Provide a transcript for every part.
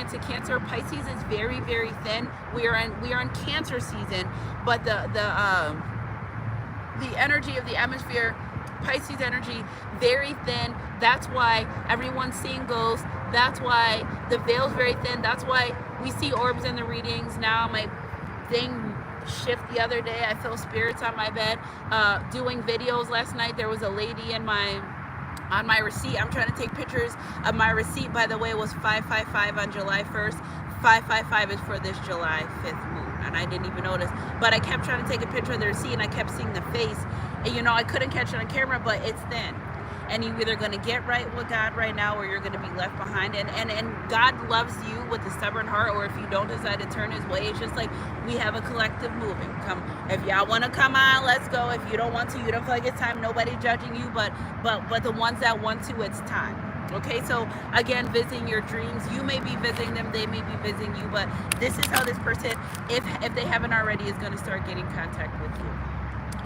into Cancer. Pisces is very, very thin. We are in Cancer season, but the energy of the atmosphere, Pisces energy, very thin. That's why everyone's seeing ghosts. That's why the veil's very thin. That's why we see orbs in the readings. Now my thing shift the other day. I feel spirits on my bed. Doing videos last night, there was a lady on my receipt. I'm trying to take pictures of my receipt. By the way, it was 555 on July 1st. 555 is for this July 5th moon, and I didn't even notice. But I kept trying to take a picture of the receipt, and I kept seeing the face. And you know, I couldn't catch it on camera, but it's thin. And you're either going to get right with God right now, or you're going to be left behind. And God loves you with a stubborn heart, or if you don't decide to turn his way, it's just like we have a collective moving. Come, if y'all want to come on, let's go. If you don't want to, you don't feel like it's time, nobody judging you, but the ones that want to, it's time. Okay, so again, visiting your dreams. You may be visiting them, they may be visiting you, but this is how this person, if they haven't already, is going to start getting contact with you.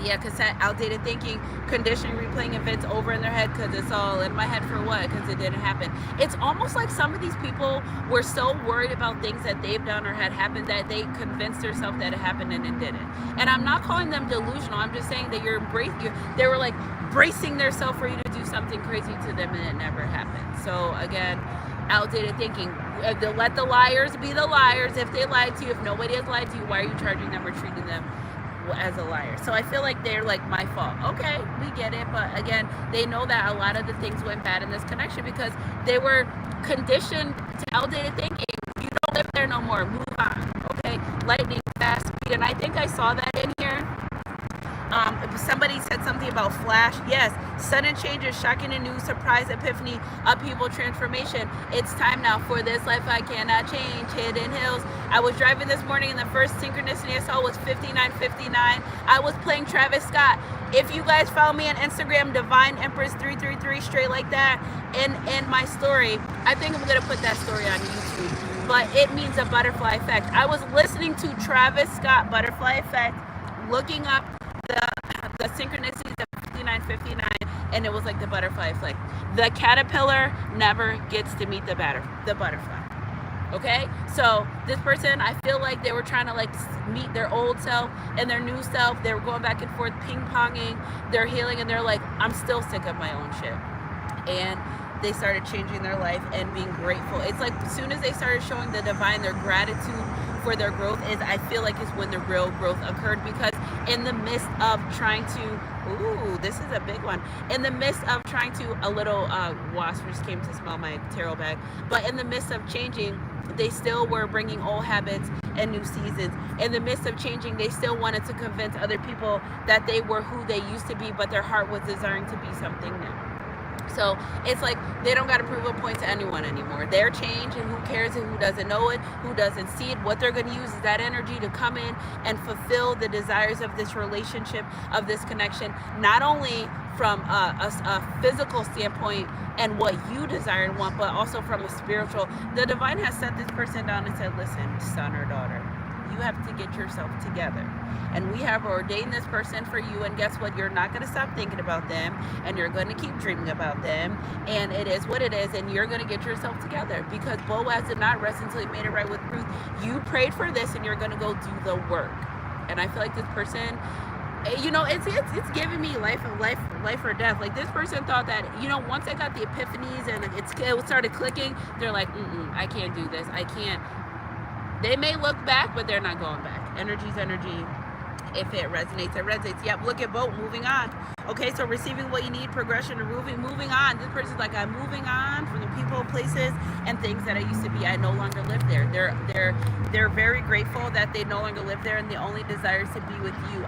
Yeah, because that outdated thinking, conditioning, replaying events over in their head because it's all in my head for what? Because it didn't happen. It's almost like some of these people were so worried about things that they've done or had happened that they convinced themselves that it happened and it didn't. And I'm not calling them delusional. I'm just saying that they were like bracing themselves for you to do something crazy to them and it never happened. So again, outdated thinking. Let the liars be the liars. If they lied to you, if nobody has lied to you, why are you charging them or treating them as a liar? So I feel like they're like my fault. Okay, we get it, but again, they know that a lot of the things went bad in this connection because they were conditioned to outdated thinking. You don't live there no more. Move on. Okay, lightning, fast speed, and I think I saw that in here. Somebody said something about flash. Yes, sudden changes, shocking and new, surprise, epiphany, upheaval, transformation. It's time now. For this life I cannot change. Hidden hills. I was driving this morning and the first synchronicity I saw was 5959. I was playing Travis Scott. If you guys follow me on Instagram, Divine Empress 333, straight like that, in my story, I think I'm gonna put that story on YouTube. But it means a butterfly effect. I was listening to Travis Scott, Butterfly Effect, looking up the synchronicities of 5959, and it was like the butterfly effect. The caterpillar never gets to meet the butterfly. Okay, so this person, I feel like they were trying to like meet their old self and their new self. They were going back and forth, ping-ponging, they're healing, and they're like, I'm still sick of my own shit. And they started changing their life and being grateful. It's like as soon as they started showing the divine, their gratitude for their growth is, I feel like, is when the real growth occurred. Because in the midst of trying to, ooh, this is a big one. In the midst of trying to, a little wasp just came to smell my tarot bag. But in the midst of changing, they still were bringing old habits and new seasons. In the midst of changing, they still wanted to convince other people that they were who they used to be, but their heart was desiring to be something new. So it's like they don't got to prove a point to anyone anymore. They're changed, and who cares and who doesn't know it, who doesn't see it. What they're going to use is that energy to come in and fulfill the desires of this relationship, of this connection, not only from a physical standpoint and what you desire and want, but also from a spiritual. The divine has set this person down and said, listen, son or daughter, you have to get yourself together. And we have ordained this person for you, and guess what? You're not going to stop thinking about them, and you're going to keep dreaming about them, and it is what it is, and you're going to get yourself together, because Boaz did not rest until he made it right with Ruth. You prayed for this, and you're going to go do the work. And I feel like this person, you know, it's giving me life or death. Like, this person thought that, you know, once they got the epiphanies and it started clicking, they're like, I can't do this. I can't. They may look back, but they're not going back. Energy's energy. If it resonates, it resonates. Yep, look at boat, moving on. Okay, so receiving what you need, progression, or moving on. This person's like, I'm moving on from the people, places, and things that I used to be. I no longer live there. They're very grateful that they no longer live there, and the only desire is to be with you.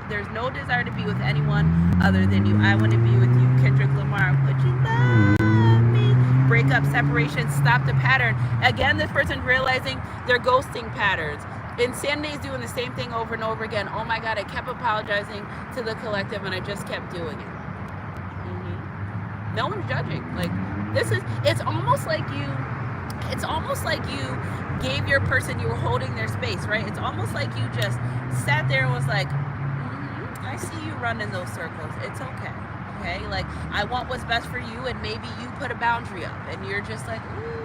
There's no desire to be with anyone other than you. I want to be with you. Kendrick Lamar, would you love me? Breakup, separation, stop the pattern. Again, this person realizing their ghosting patterns. Insanity is doing the same thing over and over again. Oh my God, I kept apologizing to the collective and I just kept doing it. No one's judging. Like, it's almost like you gave your person, you were holding their space, right? It's almost like you just sat there and was like, I see you running those circles. It's okay. Okay, like, I want what's best for you, and maybe you put a boundary up and you're just like, ooh,